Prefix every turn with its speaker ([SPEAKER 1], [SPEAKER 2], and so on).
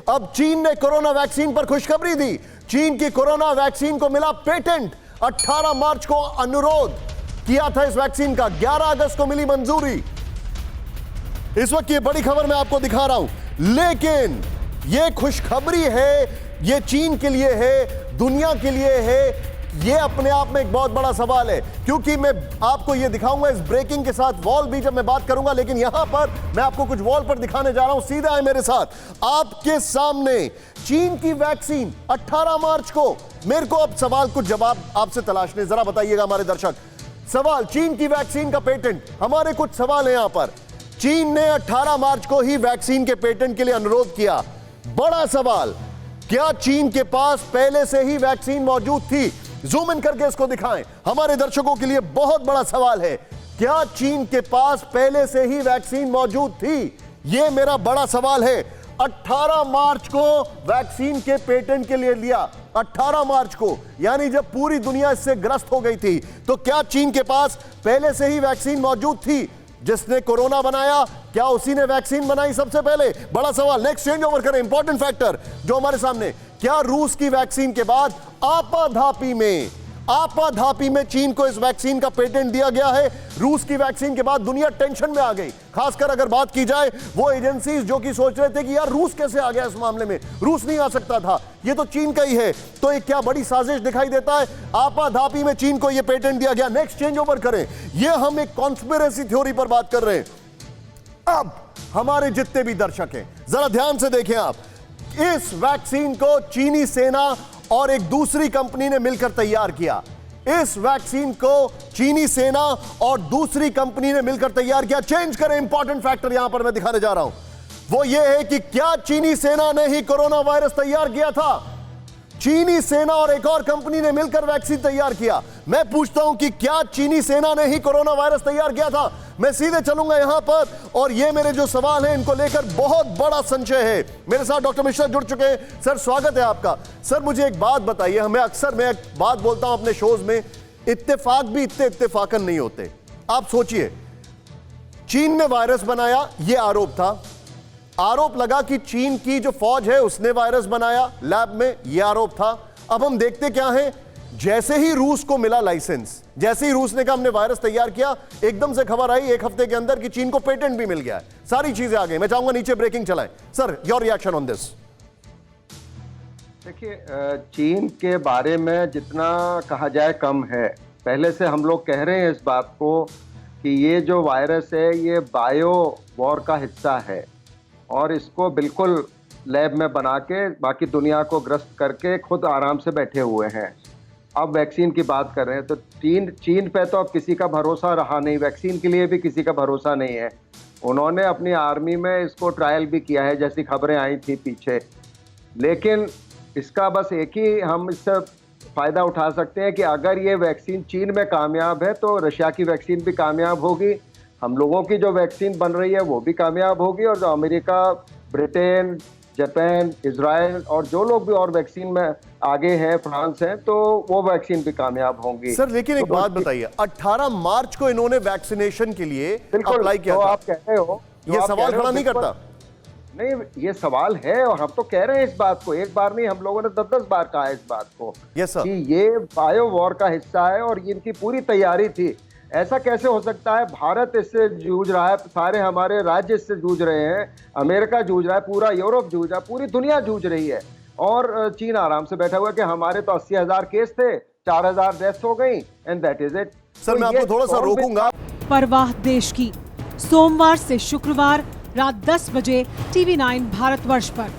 [SPEAKER 1] अब चीन ने कोरोना वैक्सीन पर खुशखबरी दी। चीन की कोरोना वैक्सीन को मिला पेटेंट। 18 मार्च को अनुरोध किया था इस वैक्सीन का, 11 अगस्त को मिली मंजूरी। इस वक्त ये बड़ी खबर मैं आपको दिखा रहा हूं, लेकिन ये खुशखबरी है, ये चीन के लिए है, दुनिया के लिए है। ये अपने आप में एक बहुत बड़ा सवाल है, क्योंकि मैं आपको ये दिखाऊंगा इस ब्रेकिंग के साथ वॉल भी जब मैं बात करूंगा, लेकिन यहां पर मैं आपको कुछ वॉल पर दिखाने जा रहा हूं। सीधा है मेरे साथ आपके सामने चीन की वैक्सीन 18 मार्च को। मेरे को अब सवाल कुछ जवाब आपसे तलाशने, जरा बताइएगा हमारे दर्शक। सवाल, चीन की वैक्सीन का पेटेंट, हमारे कुछ सवाल है यहां पर। चीन ने 18 मार्च को ही वैक्सीन के पेटेंट के लिए अनुरोध किया। बड़ा सवाल, क्या चीन के पास पहले से ही वैक्सीन मौजूद थी? जूम इन करके इसको दिखाएं, हमारे दर्शकों के लिए बहुत बड़ा सवाल है। क्या चीन के पास पहले से ही वैक्सीन मौजूद थी? यह मेरा बड़ा सवाल है। 18 मार्च को वैक्सीन के पेटेंट के लिए लिया, 18 मार्च को, यानी जब पूरी दुनिया इससे ग्रस्त हो गई थी। तो क्या चीन के पास पहले से ही वैक्सीन मौजूद थी? जिसने कोरोना बनाया, क्या उसी ने वैक्सीन बनाई सबसे पहले? बड़ा सवाल। नेक्स्ट चेंज ओवर करें, इंपॉर्टेंट फैक्टर जो हमारे सामने, क्या रूस की वैक्सीन के बाद आपाधापी में चीन को इस वैक्सीन का पेटेंट दिया गया है? रूस की वैक्सीन के बाद दुनिया टेंशन में आ गई। खासकर अगर बात की जाए वो एजेंसीज जो कि सोच रहे थे कि यार रूस कैसे आ गया इस मामले में, रूस नहीं आ सकता था, ये तो चीन का ही है। तो एक क्या बड़ी साजिश दिखाई देता है, आपाधापी में चीन को यह पेटेंट दिया गया। नेक्स्ट चेंज ओवर करें, यह हम एक कॉन्स्पिरेसी थ्योरी पर बात कर रहे हैं। अब हमारे जितने भी दर्शक हैं, जरा ध्यान से देखें आप, इस वैक्सीन को चीनी सेना और एक दूसरी कंपनी ने मिलकर तैयार किया। इस वैक्सीन को चीनी सेना और दूसरी कंपनी ने मिलकर तैयार किया। चेंज करें, इंपॉर्टेंट फैक्टर यहां पर मैं दिखाने जा रहा हूं, वो ये है कि क्या चीनी सेना ने ही कोरोना वायरस तैयार किया था? चीनी सेना और एक और कंपनी ने मिलकर वैक्सीन तैयार किया। मैं पूछता हूं कि क्या चीनी सेना ने ही कोरोना वायरस तैयार किया था? मैं सीधे चलूंगा यहां पर, और ये मेरे जो सवाल हैं इनको लेकर बहुत बड़ा संशय है। मेरे साथ डॉक्टर मिश्रा जुड़ चुके हैं। सर, स्वागत है आपका। सर, मुझे एक बात बताइए, मैं एक बात बोलता हूं अपने शोज में, इत्तेफाक भी इतने इत्तेफाकन नहीं होते। आप सोचिए, चीन ने वायरस बनाया, यह आरोप था। आरोप लगा कि चीन की जो फौज है उसने वायरस बनाया लैब में, यह आरोप था। अब हम देखते क्या है, जैसे ही रूस को मिला लाइसेंस, जैसे ही रूस ने कहा हमने वायरस तैयार किया, एकदम से खबर आई एक हफ्ते के अंदर कि चीन को पेटेंट भी मिल गया है। सारी चीजें आ गई। मैं चाहूंगा नीचे ब्रेकिंग चलाएं। Sir, your reaction on this.
[SPEAKER 2] देखिए, चीन के बारे में जितना कहा जाए कम है। पहले से हम लोग कह रहे हैं इस बात को कि ये जो वायरस है ये बायो वॉर का हिस्सा है, और इसको बिल्कुल लैब में बना के बाकी दुनिया को ग्रस्त करके खुद आराम से बैठे हुए हैं। अब वैक्सीन की बात कर रहे हैं तो चीन पे तो अब किसी का भरोसा रहा नहीं, वैक्सीन के लिए भी किसी का भरोसा नहीं है। उन्होंने अपनी आर्मी में इसको ट्रायल भी किया है, जैसी खबरें आई थी पीछे। लेकिन इसका बस एक ही हम इससे फ़ायदा उठा सकते हैं कि अगर ये वैक्सीन चीन में कामयाब है तो रशिया की वैक्सीन भी कामयाब होगी, हम लोगों की जो वैक्सीन बन रही है वो भी कामयाब होगी, और जो अमेरिका, ब्रिटेन, जापान, इजराइल और जो लोग भी और वैक्सीन में आगे हैं, फ्रांस हैं, तो वो वैक्सीन भी कामयाब होंगी।
[SPEAKER 1] सर, लेकिन एक बात बताइए, 18 मार्च को इन्होंने वैक्सीनेशन के लिए अप्लाई किया
[SPEAKER 2] तो
[SPEAKER 1] था।
[SPEAKER 2] आप कह रहे हो,
[SPEAKER 1] ये सवाल खड़ा नहीं करता?
[SPEAKER 2] नहीं, ये सवाल है, और हम तो कह रहे हैं इस बात को, एक बार नहीं, हम लोगों ने 10-10 बार कहा है इस बात को कि ये बायो वॉर का हिस्सा है और इनकी पूरी तैयारी थी। ऐसा कैसे हो सकता है? भारत इससे जूझ रहा है, सारे हमारे राज्य इससे जूझ रहे हैं, अमेरिका जूझ रहा है, पूरा यूरोप जूझ रहा है, पूरी दुनिया जूझ रही है, और चीन आराम से बैठा हुआ कि हमारे तो 80,000 केस थे, 4,000 डेथ्स हो गई, and that is it.
[SPEAKER 1] Sir, मैं आपको थोड़ा सा रोकूंगा।
[SPEAKER 3] परवाह देश की, सोमवार से शुक्रवार रात 10 बजे TV9 भारतवर्ष पर।